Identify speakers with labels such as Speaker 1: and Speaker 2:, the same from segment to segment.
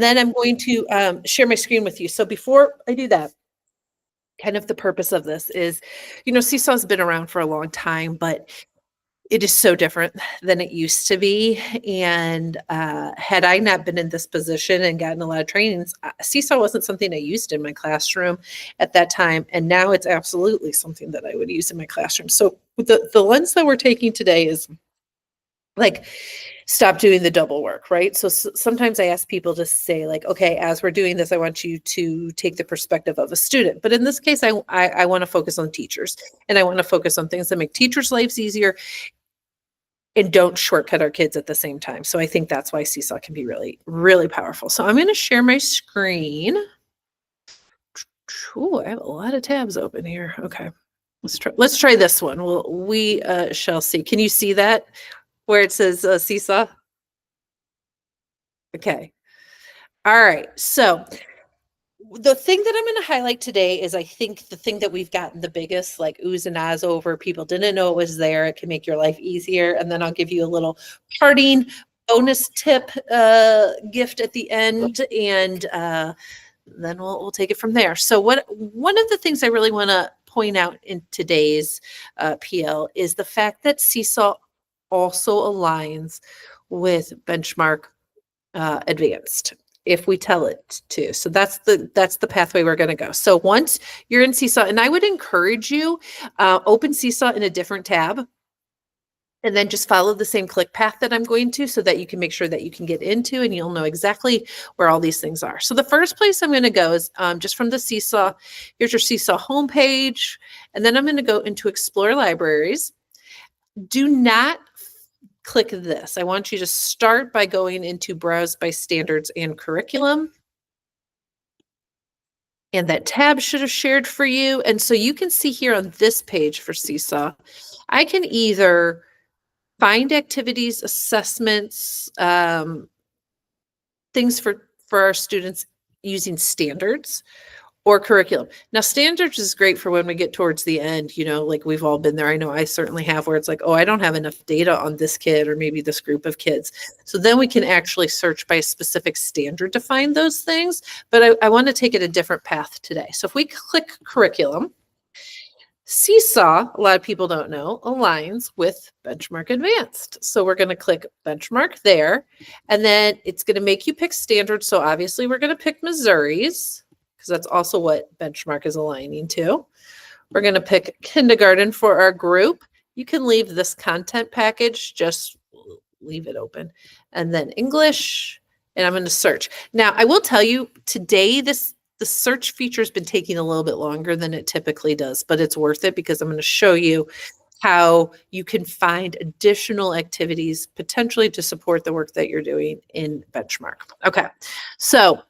Speaker 1: Then I'm going to share my screen with you. So before I do that, kind of the purpose of this is, Seesaw's been around for a long time, but it is so different than it used to be. And had I not been in this position and gotten a lot of trainings, Seesaw wasn't something I used in my classroom at that time. And now it's absolutely something that I would use in my classroom. So the lens that we're taking today is like, stop doing the double work, right? So sometimes I ask people to say like, okay, as we're doing this, I want you to take the perspective of a student. But in this case, I want to focus on teachers, and I want to focus on things that make teachers' lives easier and don't shortcut our kids at the same time. So I think that's why SeeSaw can be really, really powerful. So I'm going to share my screen. Ooh, I have a lot of tabs open here. Okay, let's try this one. We shall see. Can you see that where it says SeeSaw? Okay. All right. So the thing that I'm going to highlight today is, I think the thing that we've gotten the biggest like oohs and ahs over, people didn't know it was there. It can make your life easier. And then I'll give you a little parting bonus tip gift at the end, and then we'll take it from there. So one of the things I really want to point out in today's PL is the fact that SeeSaw also aligns with Benchmark Advanced if we tell it to. So that's the pathway we're going to go. So once you're in SeeSaw, and I would encourage you open SeeSaw in a different tab, and then just follow the same click path that I'm going to, so that you can make sure that you can get into, and you'll know exactly where all these things are. So the first place I'm going to go is just from the SeeSaw. Here's your SeeSaw homepage, and then I'm going to go into Explore Libraries. Do not click this. I want you to start by going into Browse by Standards and Curriculum. And that tab should have shared for you. And so you can see here on this page for SeeSaw, I can either find activities, assessments, things for our students using standards or curriculum. Now, standards is great for when we get towards the end, like we've all been there. I know I certainly have, where it's like, oh, I don't have enough data on this kid or maybe this group of kids. So then we can actually search by a specific standard to find those things. But I want to take it a different path today. So if we click curriculum, SeeSaw, a lot of people don't know, aligns with Benchmark Advanced. So we're going to click Benchmark there, and then it's going to make you pick standards. So obviously we're going to pick Missouri's, because that's also what Benchmark is aligning to. We're going to pick kindergarten for our group. You can leave this content package, just leave it open. And then English, and I'm going to search. Now, I will tell you, today the search feature has been taking a little bit longer than it typically does, but it's worth it, because I'm going to show you how you can find additional activities potentially to support the work that you're doing in Benchmark. Okay, so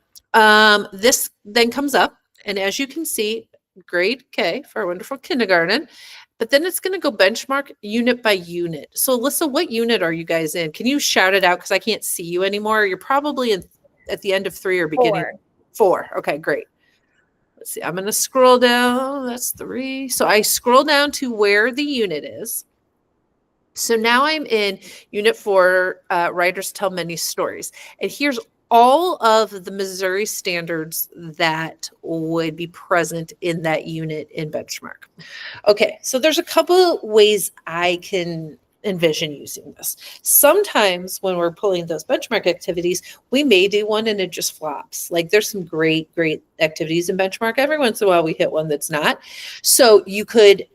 Speaker 1: this then comes up, and as you can see, grade K for our wonderful kindergarten, but then it's going to go benchmark unit by unit. So Alyssa, what unit are you guys in? Can you shout it out, because I can't see you anymore? You're probably at the end of 3 or beginning 4. Okay, great. Let's see, I'm going to scroll down. That's 3. So I scroll down to where the unit is. So now I'm in unit 4, Writers Tell Many Stories. And here's all of the Missouri standards that would be present in that unit in Benchmark. Okay, so there's a couple ways I can envision using this. Sometimes when we're pulling those benchmark activities, we may do one and it just flops. Like, there's some great activities in Benchmark. Every once in a while we hit one that's not. So you could,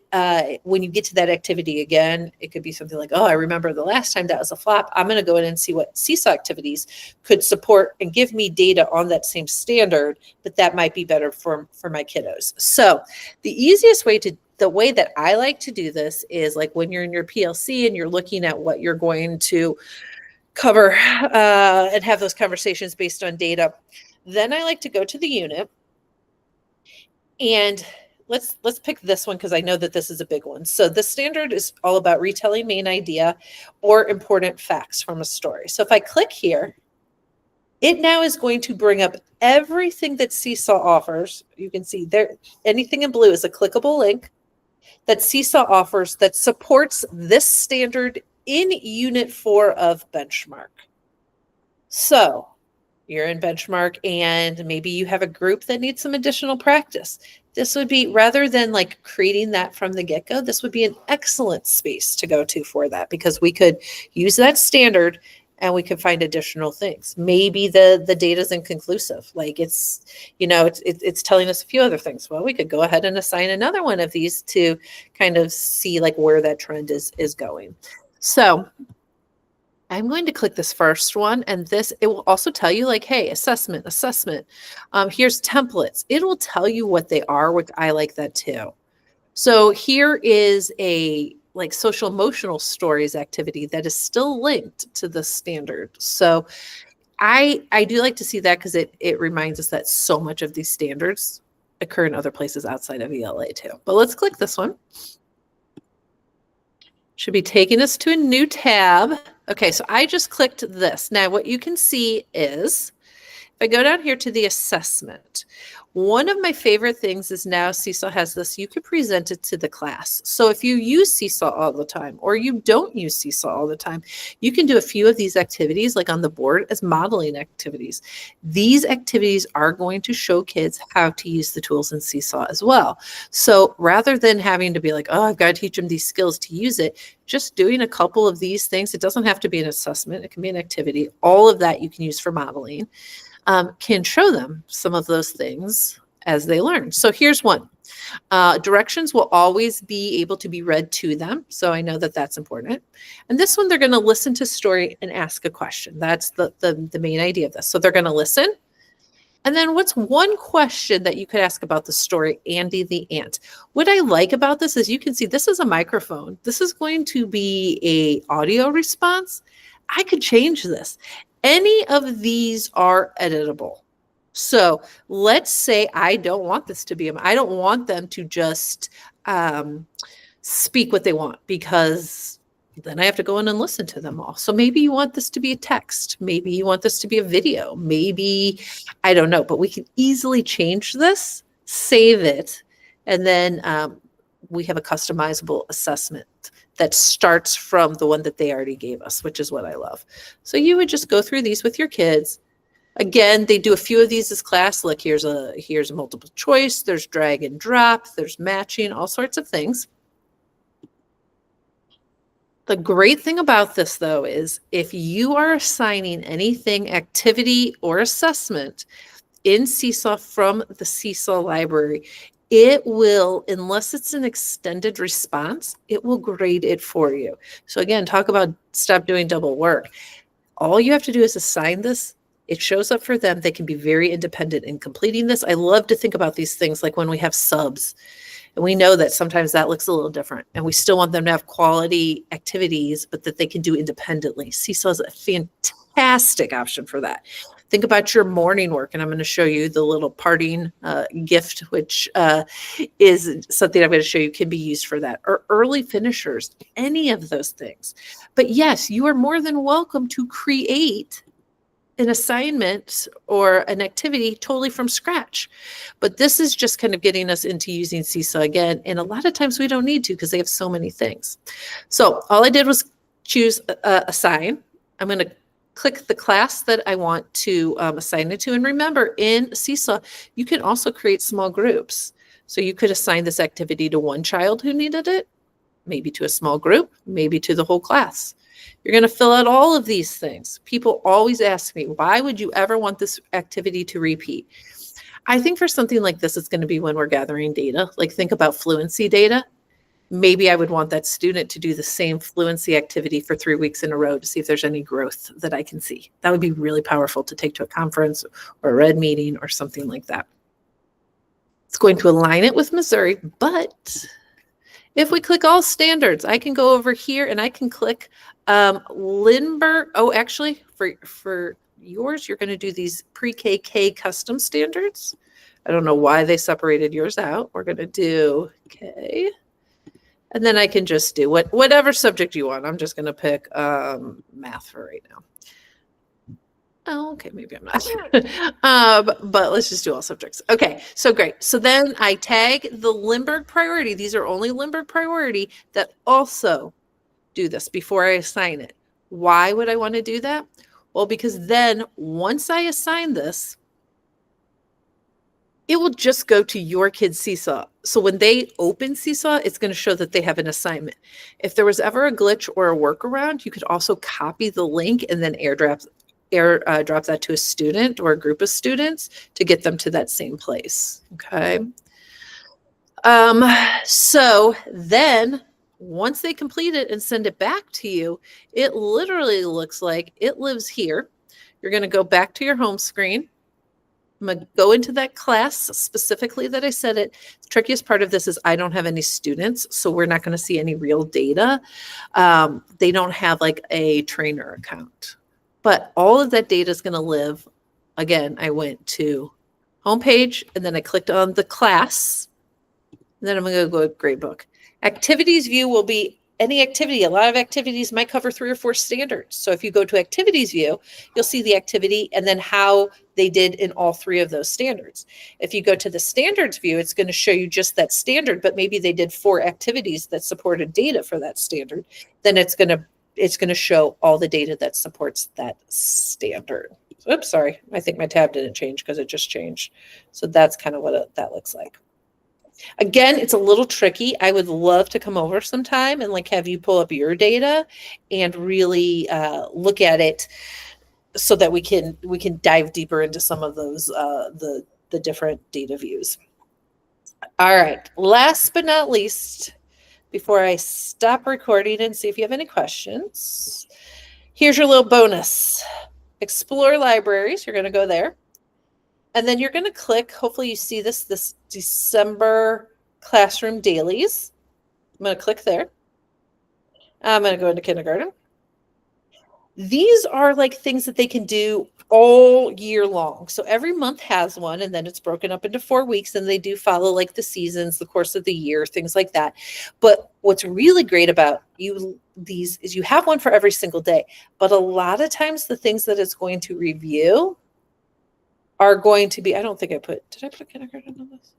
Speaker 1: when you get to that activity again, it could be something like, oh, I remember the last time that was a flop. I'm going to go in and see what SeeSaw activities could support and give me data on that same standard, but that might be better for my kiddos. So the easiest way the way that I like to do this is, like, when you're in your PLC and you're looking at what you're going to cover and have those conversations based on data, then I like to go to the unit, and let's pick this one, because I know that this is a big one. So the standard is all about retelling main idea or important facts from a story. So if I click here, it now is going to bring up everything that SeeSaw offers. You can see there, anything in blue is a clickable link that SeeSaw offers that supports this standard in Unit 4 of Benchmark. So you're in benchmark and maybe you have a group that needs some additional practice. This would be, rather than like creating that from the get-go, this would be an excellent space to go to for that, because we could use that standard and we could find additional things. Maybe the data is inconclusive. Like it's, it's telling us a few other things. Well, we could go ahead and assign another one of these to kind of see like where that trend is going. So I'm going to click this first one, and it will also tell you like, hey, assessment. Here's templates. It will tell you what they are, which I like that too. So here is a like social emotional stories activity that is still linked to the standard. So I do like to see that, because it reminds us that so much of these standards occur in other places outside of ELA too. But let's click this one. Should be taking us to a new tab. Okay, so I just clicked this. Now what you can see is, if I go down here to the assessment, one of my favorite things is now SeeSaw has this, you could present it to the class. So if you use SeeSaw all the time, or you don't use SeeSaw all the time, you can do a few of these activities like on the board as modeling activities. These activities are going to show kids how to use the tools in SeeSaw as well. So rather than having to be like, oh, I've got to teach them these skills to use it, just doing a couple of these things, it doesn't have to be an assessment, it can be an activity. All of that you can use for modeling. Can show them some of those things as they learn. So here's one. Directions will always be able to be read to them. So I know that that's important. And this one, they're going to listen to story and ask a question. That's the main idea of this. So they're going to listen. And then what's one question that you could ask about the story, Andy the ant? What I like about this is you can see this is a microphone. This is going to be a audio response. I could change this. Any of these are editable. So let's say I don't want this to be, I don't want them to just speak what they want, because then I have to go in and listen to them all. So maybe you want this to be a text. Maybe you want this to be a video. Maybe, I don't know, but we can easily change this, save it, and then we have a customizable assessment that starts from the one that they already gave us, which is what I love. So you would just go through these with your kids. Again, they do a few of these as class. Look, here's a multiple choice. There's drag and drop. There's matching, all sorts of things. The great thing about this, though, is if you are assigning anything, activity or assessment in SeeSaw from the SeeSaw library, it will, unless it's an extended response, it will grade it for you. So again, talk about stop doing double work. All you have to do is assign this. It shows up for them. They can be very independent in completing this. I love to think about these things like when we have subs, and we know that sometimes that looks a little different, and we still want them to have quality activities, but that they can do independently. SeeSaw is a fantastic option for that. Think about your morning work, and I'm going to show you the little parting gift, which is something I'm going to show you can be used for that, or early finishers, any of those things. But yes, you are more than welcome to create an assignment or an activity totally from scratch. But this is just kind of getting us into using SeeSaw again. And a lot of times we don't need to, because they have so many things. So all I did was choose assign. I'm going to click the class that I want to assign it to. And remember, in SeeSaw, you can also create small groups. So you could assign this activity to one child who needed it, maybe to a small group, maybe to the whole class. You're going to fill out all of these things. People always ask me, why would you ever want this activity to repeat? I think for something like this, it's going to be when we're gathering data. Like think about fluency data. Maybe I would want that student to do the same fluency activity for 3 weeks in a row to see if there's any growth that I can see. That would be really powerful to take to a conference or a red meeting or something like that. It's going to align it with Missouri, but if we click all standards, I can go over here and I can click Lindbergh. Oh, actually, for yours, you're going to do these pre-KK custom standards. I don't know why they separated yours out. We're going to do K. And then I can just do whatever subject you want. I'm just going to pick math for right now. Oh, okay, maybe I'm not. But let's just do all subjects. Okay, so great. So then I tag the Lindbergh priority. These are only Lindbergh priority that also do this before I assign it. Why would I want to do that? Well, because then once I assign this, it will just go to your kid's SeeSaw. So when they open SeeSaw, it's going to show that they have an assignment. If there was ever a glitch or a workaround, you could also copy the link and then drop that to a student or a group of students to get them to that same place. Okay. So then once they complete it and send it back to you, it literally looks like it lives here. You're going to go back to your home screen. I'm going to go into that class specifically that I said it. The trickiest part of this is I don't have any students, so we're not going to see any real data. They don't have like a trainer account, but all of that data is going to live. Again, I went to homepage and then I clicked on the class. And then I'm going to go to gradebook. Activities view will be any activity. A lot of activities might cover 3 or 4 standards. So if you go to activities view, you'll see the activity and then how they did in all 3 of those standards. If you go to the standards view, it's going to show you just that standard, but maybe they did 4 activities that supported data for that standard. Then it's going to show all the data that supports that standard. Oops, sorry. I think my tab didn't change because it just changed. So that's kind of what that looks like. Again, it's a little tricky. I would love to come over sometime and like have you pull up your data and really look at it so that we can dive deeper into some of those the different data views. All right. Last but not least, before I stop recording and see if you have any questions, here's your little bonus. Explore libraries. You're going to go there. And then you're going to click, hopefully you see this December classroom dailies. I'm going to click there. I'm going to go into kindergarten. These are like things that they can do all year long. So every month has one, and then it's broken up into 4 weeks, and they do follow like the seasons, the course of the year, things like that. But what's really great about these is you have one for every single day. But a lot of times the things that it's going to review are going to be, did I put kindergarten on this?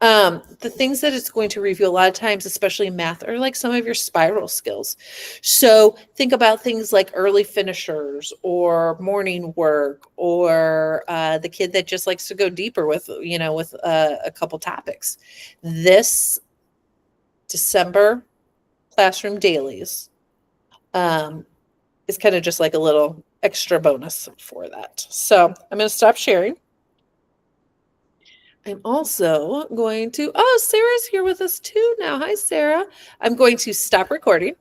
Speaker 1: The things that it's going to review a lot of times, especially in math, are like some of your spiral skills. So think about things like early finishers or morning work or the kid that just likes to go deeper with a couple topics. This December classroom dailies is kind of just like a little extra bonus for that. So I'm going to stop sharing. I'm also going to, Sarah's here with us too now. Hi, Sarah. I'm going to stop recording.